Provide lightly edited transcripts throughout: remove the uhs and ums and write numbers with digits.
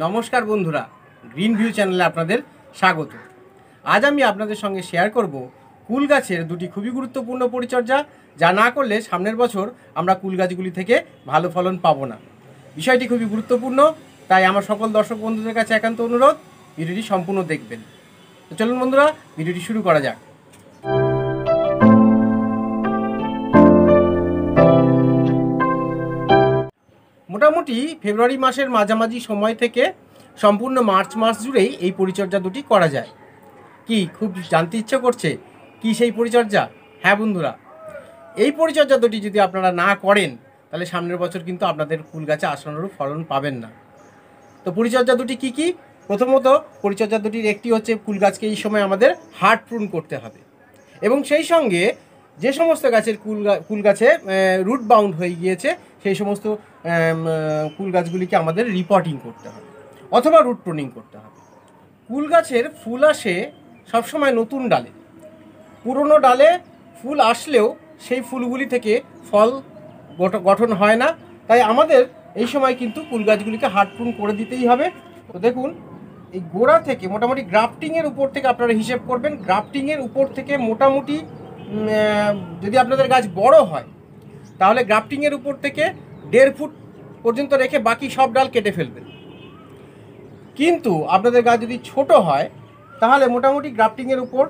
নমস্কার বন্ধুরা, green view চ্যানেলে আপনাদের স্বাগত। আজ আমি আপনাদের সঙ্গে শেয়ার করব কুল গাছের দুটি খুবই গুরুত্বপূর্ণ পরিচর্যা, যা না করলে সামনের বছর আমরা কুল গাছগুলি থেকে ভালো ফলন পাবো না। বিষয়টি খুবই গুরুত্বপূর্ণ, তাই আমার সকল দর্শক বন্ধুদের কাছে একান্ত অনুরোধ, ভিডিওটি সম্পূর্ণ দেখবেন। তো চলুন বন্ধুরা, ভিডিওটি শুরু করা যাক। মোটামুটি ফেব্রুয়ারি মাসের মাঝামাঝি সময় থেকে সম্পূর্ণ মার্চ মাস জুড়েই এই পরিচর্যা দুটি করা যায়। কি খুব জানতে ইচ্ছে করছে কি সেই পরিচর্যা? হ্যাঁ বন্ধুরা, এই পরিচর্যা দুটি যদি আপনারা না করেন তাহলে সামনের বছর কিন্তু আপনাদের ফুল গাছে আশানুরূপ ফলন পাবেন না। তো পরিচর্যা দুটি কি কি? প্রথমত, পরিচর্যা দুটির একটি হচ্ছে ফুল গাছকে এই সময় আমাদের হার্ড প্রুন করতে হবে, এবং সেই সঙ্গে যে সমস্ত গাছের কুল গাছে রুট বাউন্ড হয়ে গিয়েছে সেই সমস্ত কুল গাছগুলিকে আমাদের রিপোর্টিং করতে হবে অথবা রুট প্রুনিং করতে হবে। কুল গাছের ফুল আসে সবসময় নতুন ডালে। পুরনো ডালে ফুল আসলেও সেই ফুলগুলি থেকে ফল গঠন হয় না, তাই আমাদের এই সময় কিন্তু কুল গাছগুলিকে হার্ড প্রুন করে দিতেই হবে। তো দেখুন, এই গোড়া থেকে মোটামুটি গ্রাফটিংয়ের উপর থেকে আপনারা হিসেব করবেন, গ্রাফটিংয়ের উপর থেকে মোটামুটি যদি আপনাদের গাছ বড় হয় তাহলে গ্রাফটিংয়ের উপর থেকে 1.5 ফুট পর্যন্ত রেখে বাকি সব ডাল কেটে ফেলবেন। কিন্তু আপনাদের গাছ যদি ছোট হয় তাহলে মোটামুটি গ্রাফটিংয়ের উপর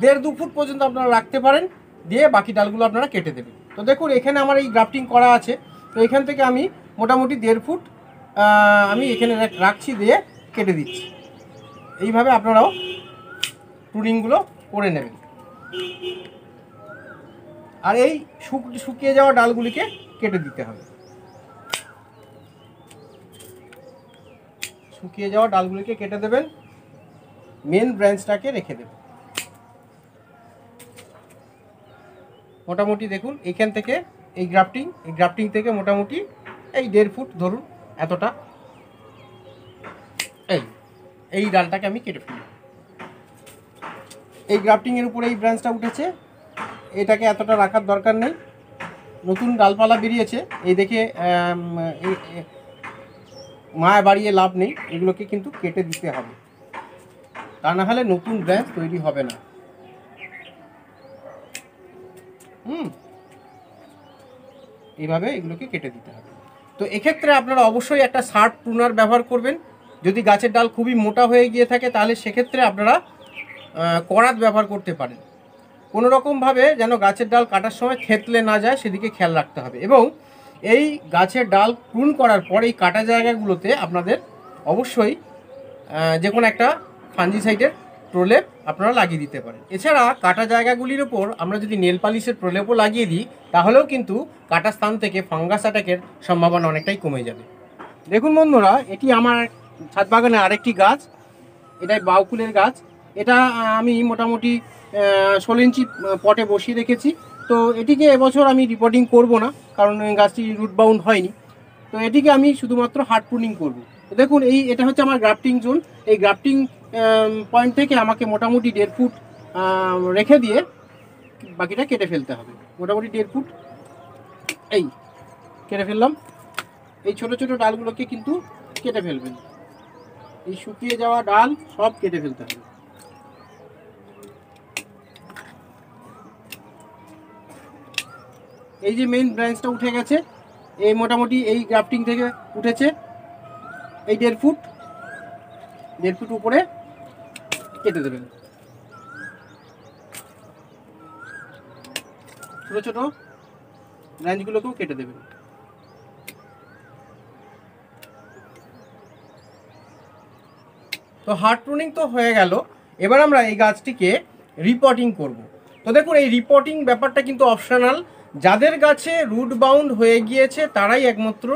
1.5-2 ফুট পর্যন্ত আপনারা রাখতে পারেন, দিয়ে বাকি ডালগুলো আপনারা কেটে দেবেন। তো দেখুন, এখানে আমার এই গ্রাফটিং করা আছে, তো এখান থেকে আমি মোটামুটি 1.5 ফুট আমি এখানে রাখছি, দিয়ে কেটে দিচ্ছি। এইভাবে আপনারাও প্রুনিংগুলো করে নেবেন। আর এই শুকিয়ে যাওয়া ডালগুলিকে কেটে দিতে হবে। শুকিয়ে যাওয়া ডালগুলিকে কেটে দেবেন, মেন ব্রাঞ্চটাকে রেখে দেবেন। মোটামুটি দেখুন, এইখান থেকে এই গ্রাফটিং থেকে মোটামুটি এই 1.5 ফুট ধরুন, এতটা এই ডালটাকে আমি কেটে ফেলি। এই গ্রাফটিংয়ের উপরে এই ব্রাঞ্চটা উঠেছে, এটাকে এতটা রাখার দরকার নেই। নতুন ডালপালা বেরিয়েছে, এই দেখে মায়া বাড়িয়ে লাভ নেই, এগুলোকে কিন্তু কেটে দিতে হবে, তা না হলে নতুন ব্রাঞ্চ তৈরি হবে না। এইভাবে এগুলোকে কেটে দিতে হবে। তো এক্ষেত্রে আপনারা অবশ্যই একটা শার্প প্রুনার ব্যবহার করবেন। যদি গাছের ডাল খুবই মোটা হয়ে গিয়ে থাকে তাহলে সেক্ষেত্রে আপনারা করাত ব্যবহার করতে পারেন। কোনো রকমভাবে যেন গাছের ডাল কাটার সময় থেতলে না যায় সেদিকে খেয়াল রাখতে হবে। এবং এই গাছের ডাল প্রুন করার পর এই কাটা জায়গাগুলোতে আপনাদের অবশ্যই যে কোনো একটা ফাঞ্জিসাইডের প্রলেপ আপনারা লাগিয়ে দিতে পারেন। এছাড়া কাটা জায়গাগুলির ওপর আমরা যদি নেল পালিশের প্রলেপও লাগিয়ে দিই তাহলেও কিন্তু কাটা স্থান থেকে ফাঙ্গাস অ্যাটাকের সম্ভাবনা অনেকটাই কমে যাবে। দেখুন বন্ধুরা, এটি আমার ছাদ বাগানে আরেকটি গাছ, এটাই বাউকুলের গাছ। এটা আমি মোটামুটি 16 ইঞ্চি পটে বসিয়ে রেখেছি। তো এটিকে এবছর আমি রিপোর্টিং করব না, কারণ গাছটি রুট বাউন্ড হয়নি। তো এটিকে আমি শুধুমাত্র হার্ড প্রুনিং করব। তো দেখুন, এটা হচ্ছে আমার গ্রাফটিং জোন। এই গ্রাফটিং পয়েন্ট থেকে আমাকে মোটামুটি 1.5 ফুট রেখে দিয়ে বাকিটা কেটে ফেলতে হবে। মোটামুটি 1.5 ফুট এই কেটে ফেললাম। এই ছোট ছোট ডালগুলোকে কিন্তু কেটে ফেলবেন, এই শুকিয়ে যাওয়া ডাল সব কেটে ফেলতে হবে। এই যে মেইন ব্রাঞ্চটা উঠে গেছে, এই মোটামুটি এই গ্রাফটিং থেকে উঠেছে এই 1.5 ফুট উপরে কেটে দেবেন। ছোট ছোট ব্রাঞ্চগুলোকেও কেটে দেবেন। তো হার্ড প্রুনিং তো হয়ে গেল, এবার আমরা এই গাছটিকে রিপোর্টিং করব। তো দেখুন, এই রিপোর্টিং ব্যাপারটা কিন্তু অপশনাল। যাদের গাছে রুট বাউন্ড হয়ে গিয়েছে তারাই একমাত্র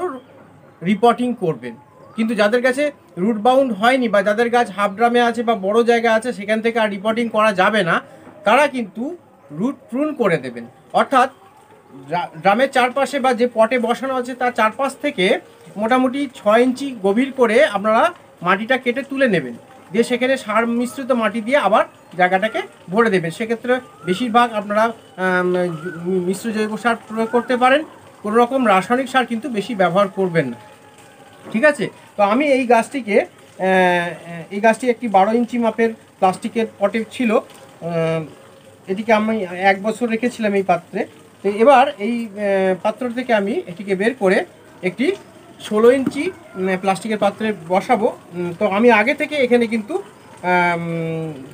রিপোর্টিং করবেন, কিন্তু যাদের কাছে রুট বাউন্ড হয়নি বা যাদের গাছ হাফ ড্রামে আছে বা বড় জায়গা আছে সেখান থেকে আর রিপোর্টিং করা যাবে না, তারা কিন্তু রুট প্রুন করে দেবেন। অর্থাৎ ড্রামের চারপাশে বা যে পটে বসানো আছে তার চারপাশ থেকে মোটামুটি 6 ইঞ্চি গভীর করে আপনারা মাটিটা কেটে তুলে নেবেন, দিয়ে সেখানে সার মিশ্রিত মাটি দিয়ে আবার জায়গাটাকে ভরে দেবেন। সেক্ষেত্রে বেশিরভাগ আপনারা মিশ্র জৈব সার প্রয়োগ করতে পারেন, কোনো রকম রাসায়নিক সার কিন্তু বেশি ব্যবহার করবেন না। ঠিক আছে। তো আমি এই গাছটিকে একটি 12 ইঞ্চি মাপের প্লাস্টিকের পটে ছিল, এটিকে আমি 1 বছর রেখেছিলাম এই পাত্রে। তো এবার এই পাত্র থেকে আমি এটিকে বের করে একটি 16 ইঞ্চি প্লাস্টিকের পাত্রে বসাবো। তো আমি আগে থেকে এখানে কিন্তু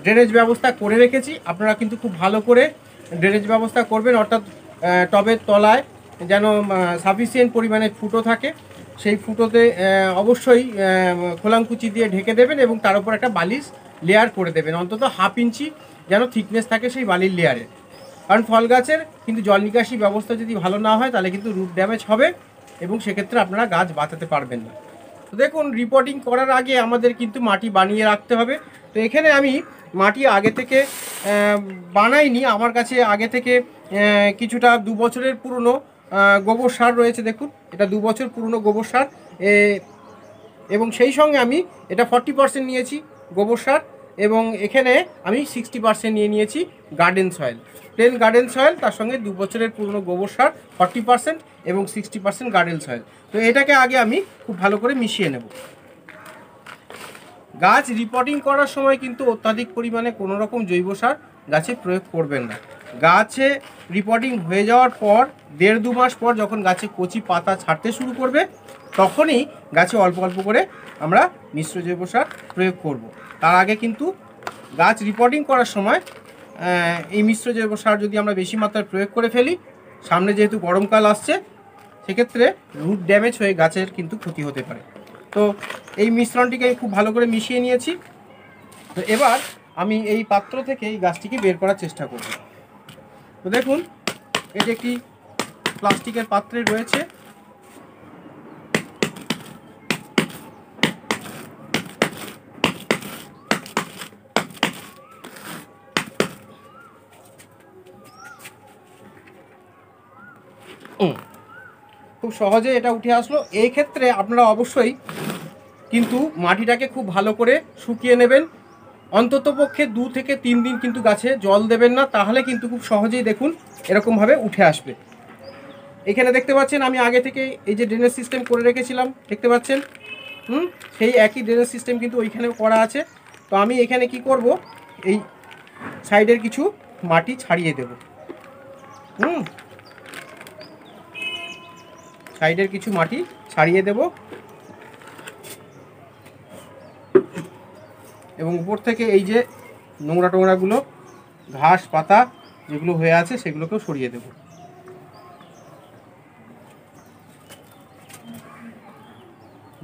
ড্রেনেজ ব্যবস্থা করে রেখেছি। আপনারা কিন্তু খুব ভালো করে ড্রেনেজ ব্যবস্থা করবেন, অর্থাৎ টবের তলায় যেন সাফিসিয়েন্ট পরিমাণে ফুটো থাকে। সেই ফুটোতে অবশ্যই খোলামকুচি দিয়ে ঢেকে দেবেন এবং তার উপর একটা বালিশ লেয়ার করে দেবেন, অন্তত 1/2 ইঞ্চি যেন থিকনেস থাকে সেই বালির লেয়ারে। কারণ ফল গাছের কিন্তু জল নিকাশি ব্যবস্থা যদি ভালো না হয় তাহলে কিন্তু রুট ড্যামেজ হবে এবং সেক্ষেত্রে আপনারা গাছ বাঁচাতে পারবেন না। তো দেখুন, রিপোর্টিং করার আগে আমাদের কিন্তু মাটি বানিয়ে রাখতে হবে। তো এখানে আমি মাটি আগে থেকে বানাইনি, আমার কাছে আগে থেকে কিছুটা 2 বছরের পুরনো গোবর সার রয়েছে। দেখুন, এটা 2 বছর পুরনো গোবর সার, এবং সেই সঙ্গে আমি এটা 40% নিয়েছি গোবর সার, এবং এখানে আমি 60% নিয়েছি garden soil, plain garden soil, তার সঙ্গে 2 বছরের পুরনো গোবর সার 40% এবং 60% গার্ডেন সয়েল। তো এটাকে আগে আমি খুব ভালো করে মিশিয়ে নেব। গাছ রিপোর্টিং করার সময় কিন্তু অত্যাধিক পরিমাণে কোনো রকম জৈব সার গাছে প্রয়োগ করবেন না। গাছে রিপোর্টিং হয়ে যাওয়ার পর 1.5-2 মাস পর যখন গাছে কচি পাতা ছাড়তে শুরু করবে, তখনই গাছে অল্প অল্প করে আমরা মিশ্র জৈব সার প্রয়োগ করব। তার আগে কিন্তু গাছ রিপোর্টিং করার সময় এই মিশ্র জৈব সার যদি আমরা বেশি মাত্রায় প্রয়োগ করে ফেলি, সামনে যেহেতু গরমকাল আসছে, সেক্ষেত্রে রুট ড্যামেজ হয়ে গাছের কিন্তু ক্ষতি হতে পারে। তো এই মিশ্রণটিকে খুব ভালো করে মিশিয়ে নিয়েছি। তো এবার আমি এই পাত্র থেকে এই গাছটিকে বের করার চেষ্টা করব। তো দেখুন, এটি একটি প্লাস্টিকের পাত্রে রয়েছে। খুব সহজে এটা উঠে আসলো। এই ক্ষেত্রে আপনারা অবশ্যই কিন্তু মাটিটাকে খুব ভালো করে শুকিয়ে নেবেন, অন্ততপক্ষে 2 থেকে 3 দিন কিন্তু গাছে জল দেবেন না, তাহলে কিন্তু খুব সহজেই দেখুন এরকমভাবে উঠে আসবে। এখানে দেখতে পাচ্ছেন আমি আগে থেকে এই যে ড্রেনেজ সিস্টেম করে রেখেছিলাম, দেখতে পাচ্ছেন, সেই একই ড্রেনেজ সিস্টেম কিন্তু ওইখানেও করা আছে। তো আমি এখানে কি করব, এই সাইডের কিছু মাটি ছাড়িয়ে দেব, সাইডের কিছু মাটি ছাড়িয়ে দেব, এবং উপর থেকে এই যে নোংরা টোংরাগুলো, ঘাস পাতা যেগুলো হয়ে আছে সেগুলোকেও সরিয়ে দেব।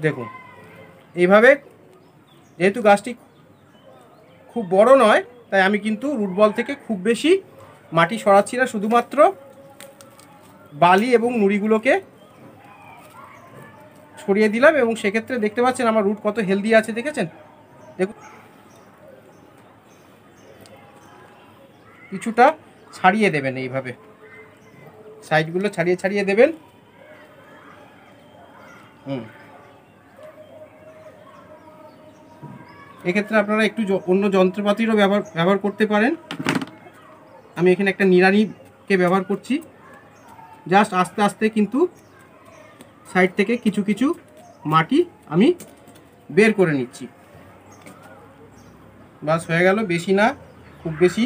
দেখুন, এইভাবে, যেহেতু গাছটি খুব বড় নয়, তাই আমি কিন্তু রুট বল থেকে খুব বেশি মাটি সরাচ্ছি না, শুধুমাত্র বালি এবং নুড়িগুলোকে সরিয়ে দিলাম, এবং সেক্ষেত্রে দেখতে পাচ্ছেন আমার রুট কত হেলদি আছে, দেখেছেন? দেখুন, কিছুটা ছাড়িয়ে দেবেন, এইভাবে সাইডগুলো ছাড়িয়ে ছাড়িয়ে দেবেন। এক্ষেত্রে আপনারা একটু অন্য যন্ত্রপাতিরও ব্যবহার করতে পারেন। আমি এখানে একটা নিড়ানিকে ব্যবহার করছি। জাস্ট আস্তে আস্তে কিন্তু সাইড থেকে কিছু কিছু মাটি আমি বের করে নিচ্ছি। বাস হয়ে গেল, বেশি না, খুব বেশি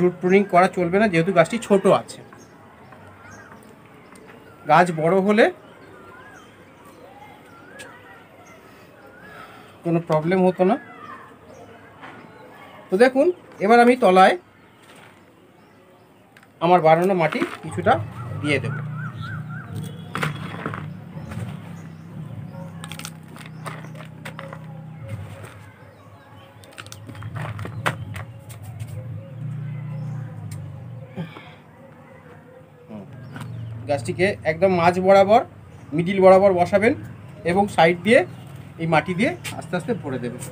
রুট প্রুনিং করা চলবে না, যেহেতু গাছটি ছোট আছে। গাছ বড় হলে কোনো প্রবলেম হতো না। তো দেখুন, এবার আমি তলায় আমার বানানো মাটি কিছুটা দিয়ে দেব। গাছটিকে একদম মাঝ বরাবর, মিডিল বরাবর বসাবেন এবং সাইড দিয়ে এই মাটি দিয়ে আস্তে আস্তে ভরে দেবেন।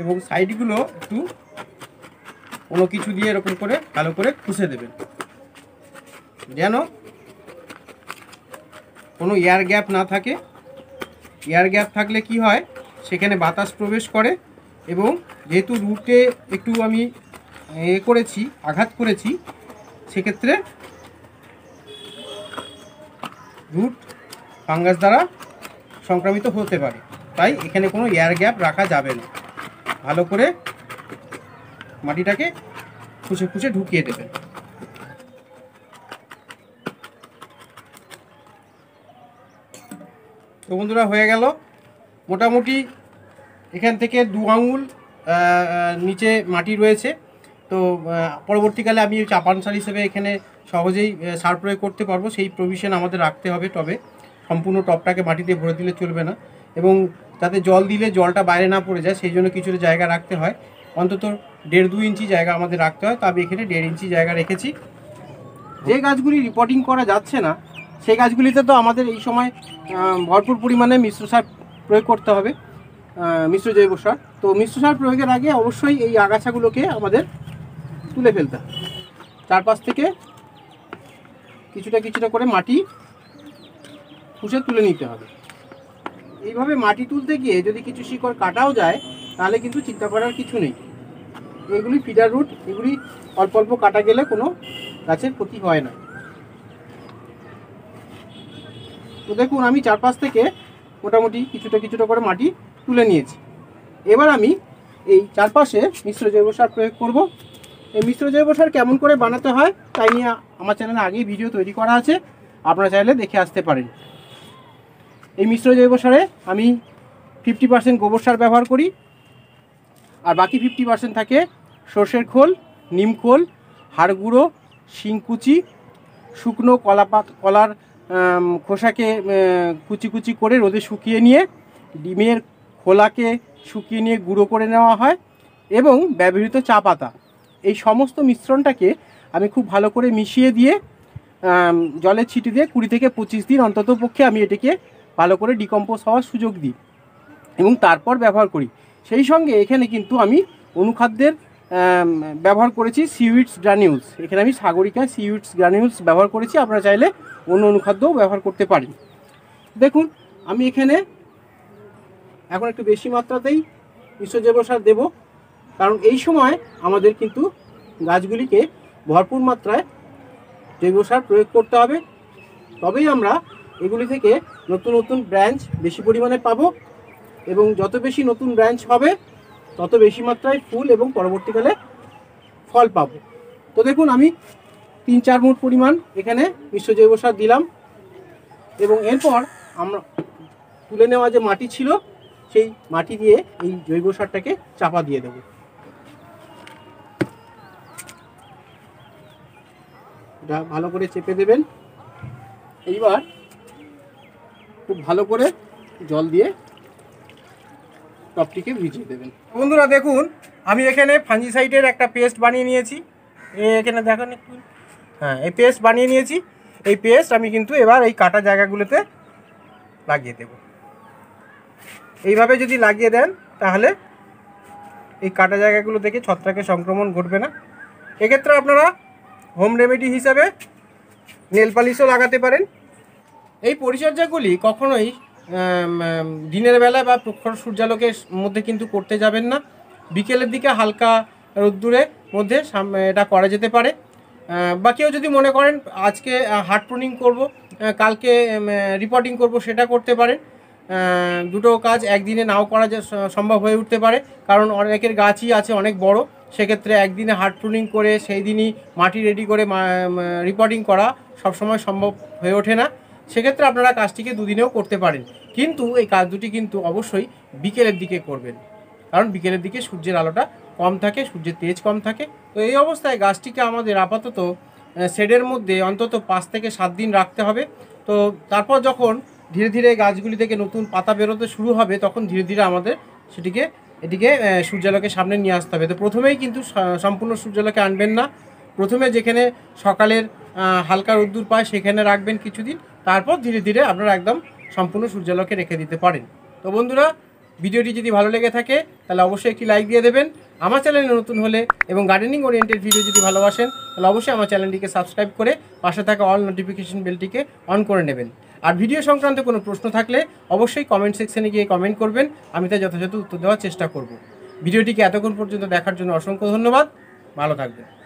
এবং সাইডগুলো একটু কোনো কিছু দিয়ে এরকম করে ভালো করে খুঁজে দেবেন, যেন কোনো এয়ার গ্যাপ না থাকে। এয়ার গ্যাপ থাকলে কি হয়, সেখানে বাতাস প্রবেশ করে এবং যেহেতু রুটে একটু আমি করেছি, আঘাত করেছি, সেক্ষেত্রে রুট ফাঙ্গাস দ্বারা সংক্রামিত হতে পারে। তাই এখানে কোনো এয়ার গ্যাপ রাখা যাবে না। ভালো করে মাটিটাকে খুঁচে খুঁচে ঢুকিয়ে দেবেন। তো বন্ধুরা হয়ে গেল। মোটামুটি এখান থেকে 2 আঙুল নিচে মাটি রয়েছে। তো পরবর্তীকালে আমি চাপান সার হিসেবে এখানে সহজেই সার প্রয়োগ করতে পারবো, সেই প্রভিশন আমাদের রাখতে হবে। টবে সম্পূর্ণ টবটাকে মাটিতে ভরে দিলে চলবে না, এবং যাতে জল দিলে জলটা বাইরে না পড়ে যায় সেই জন্য কিছুটা জায়গা রাখতে হয়। অন্তত 1.5-2 ইঞ্চি জায়গা আমাদের রাখতে হয়। তো আমি এখানে 1.5 ইঞ্চি জায়গা রেখেছি। যে গাছগুলি রিপোর্টিং করা যাচ্ছে না সেই গাছগুলিতে তো আমাদের এই সময় ভরপুর পরিমাণে মিশ্র সার প্রয়োগ করতে হবে, মিশ্র জৈব সার। তো মিশ্র সার প্রয়োগের আগে অবশ্যই এই আগাছাগুলোকে আমাদের তুলে ফেলতে হবে। চারপাশ থেকে কিছুটা কিছুটা করে মাটি খুঁজে তুলে নিতে হবে। এইভাবে মাটি তুলতে গিয়ে যদি কিছু শিকড় কাটাও যায় তাহলে কিন্তু চিন্তা করার কিছু নেই। এগুলি ফিডার রুট, এগুলি অল্প অল্প কাটা গেলে কোনো গাছের ক্ষতি হয় না। তো দেখুন আমি চারপাশ থেকে মোটামুটি কিছুটা কিছুটা করে মাটি তুলে নিয়েছি। এবার আমি এই চারপাশে মিশ্র জৈব সার প্রয়োগ করব। এই মিশ্র জৈব সার কেমন করে বানাতে হয় তাই নিয়ে আমার চ্যানেলে আগেই ভিডিও তৈরি করা আছে, আপনারা চাইলে দেখে আসতে পারেন। এই মিশ্র জৈব সারে আমি 50% গোবর সার ব্যবহার করি, আর বাকি 50% থাকে সর্ষের খোল, নিম খোল, হাড় গুঁড়ো, শিংকুচি, শুকনো কলার খোসাকে কুচি কুচি করে রোদে শুকিয়ে নিয়ে, ডিমের খোলাকে শুকিয়ে নিয়ে গুঁড়ো করে নেওয়া হয়, এবং ব্যবহৃত চা পাতা। এই সমস্ত মিশ্রণটাকে আমি খুব ভালো করে মিশিয়ে দিয়ে জলে ছিটিয়ে দিয়ে 20 থেকে 25 দিন অন্তত পক্ষে আমি এটিকে ভালো করে ডিকম্পোজ হওয়ার সুযোগ দিই এবং তারপর ব্যবহার করি। সেই সঙ্গে এখানে কিন্তু আমি অনুখাদ্যের ব্যবহার করেছি সিউইডস গ্রানিউলস। এখানে আমি সাগরিকা সিউইডস গ্রানিউলস ব্যবহার করেছি, আপনারা চাইলে অন্য অনুখাদ্যও ব্যবহার করতে পারেন। দেখুন আমি এখানে এখন একটু বেশি মাত্রাতেই মিশ্র জৈব সার দেবো, কারণ এই সময় আমাদের কিন্তু গাছগুলিকে ভরপুর মাত্রায় জৈব সার প্রয়োগ করতে হবে। তবেই আমরা এগুলি থেকে নতুন নতুন ব্রাঞ্চ বেশি পরিমাণে পাবো, এবং যত বেশি নতুন ব্রাঞ্চ হবে তত বেশি মাত্রায় ফুল এবং পরবর্তীকালে ফল পাবো। তো দেখুন আমি 3-4 মুঠ পরিমাণ এখানে মিশ্র জৈব সার দিলাম, এবং এরপর আমরা তুলে নেওয়া যে মাটি ছিল সেই মাটি দিয়ে এই জৈব সারটাকে চাপা দিয়ে দেব। এটা ভালো করে চেপে দেবেন। এইবার খুব ভালো করে জল দিয়ে টপটিকে ভিজিয়ে দেবেন। বন্ধুরা দেখুন আমি এখানে ফাঞ্জিসাইডের একটা পেস্ট বানিয়ে নিয়েছি। এখানে দেখেন একটু, হ্যাঁ এই পেস্ট বানিয়ে নিয়েছি। এই পেস্ট আমি কিন্তু এবার এই কাটা জায়গাগুলোতে লাগিয়ে দেব। এইভাবে যদি লাগিয়ে দেন তাহলে এই কাটা জায়গাগুলো থেকে ছত্রাকের সংক্রমণ ঘটবে না। এক্ষেত্রে আপনারা হোম রেমেডি হিসাবে নেল পালিশও লাগাতে পারেন। এই পরিচর্যাগুলি কখনোই দিনের বেলা বা প্রখর সূর্যালোকের মধ্যে কিন্তু করতে যাবেন না। বিকেলের দিকে হালকা রোদ্দুরের মধ্যে এটা করা যেতে পারে। বা কেউ যদি মনে করেন আজকে হার্ড প্রুনিং করব, কালকে রিপোর্টিং করব, সেটা করতে পারেন। দুটো কাজ একদিনে নাও করা সম্ভব হয়ে উঠতে পারে, কারণ অনেকের গাছই আছে অনেক বড়। সেক্ষেত্রে একদিনে হার্ড প্রুনিং করে সেই দিনই মাটি রেডি করে রিপোর্টিং করা সবসময় সম্ভব হয়ে ওঠে না। সেক্ষেত্রে আপনারা কাজটিকে 2 দিনেও করতে পারেন, কিন্তু এই কাজ দুটি কিন্তু অবশ্যই বিকেলের দিকে করবেন, কারণ বিকেলের দিকে সূর্যের আলোটা কম থাকে, সূর্যের তেজ কম থাকে। তো এই অবস্থায় গাছটিকে আমাদের আপাতত শেডের মধ্যে অন্তত 5 থেকে 7 দিন রাখতে হবে। তো তারপর যখন ধীরে ধীরে গাছগুলি থেকে নতুন পাতা বেরোতে শুরু হবে তখন ধীরে ধীরে আমাদের এটিকে সূর্যালোকের সামনে নিয়ে আসতে হবে। তো প্রথমেই কিন্তু সম্পূর্ণ সূর্যালোকে আনবেন না। প্রথমে যেখানে সকালের হালকা রোদ্দুর পায় সেখানে রাখবেন কিছুদিন, তারপর ধীরে ধীরে আপনারা একদম সম্পূর্ণ সূর্যালোকে রেখে দিতে পারেন। তো বন্ধুরা ভিডিওটি যদি ভালো লেগে থাকে তাহলে অবশ্যই একটি লাইক দিয়ে দেবেন। আমার চ্যানেলে নতুন হলে এবং গার্ডেনিং ওরিয়েন্টেড ভিডিও যদি ভালোবাসেন তাহলে অবশ্যই আমার চ্যানেলটিকে সাবস্ক্রাইব করে পাশে থাকা অল নোটিফিকেশন বেলটিকে অন করে নেবেন। আর ভিডিও সংক্রান্ত কোনো প্রশ্ন থাকলে অবশ্যই কমেন্ট সেকশনে গিয়ে কমেন্ট করবেন, আমি তার যথাযথ উত্তর দেওয়ার চেষ্টা করব। ভিডিওটিকে এতক্ষণ পর্যন্ত দেখার জন্য অসংখ্য ধন্যবাদ, ভালো থাকবেন।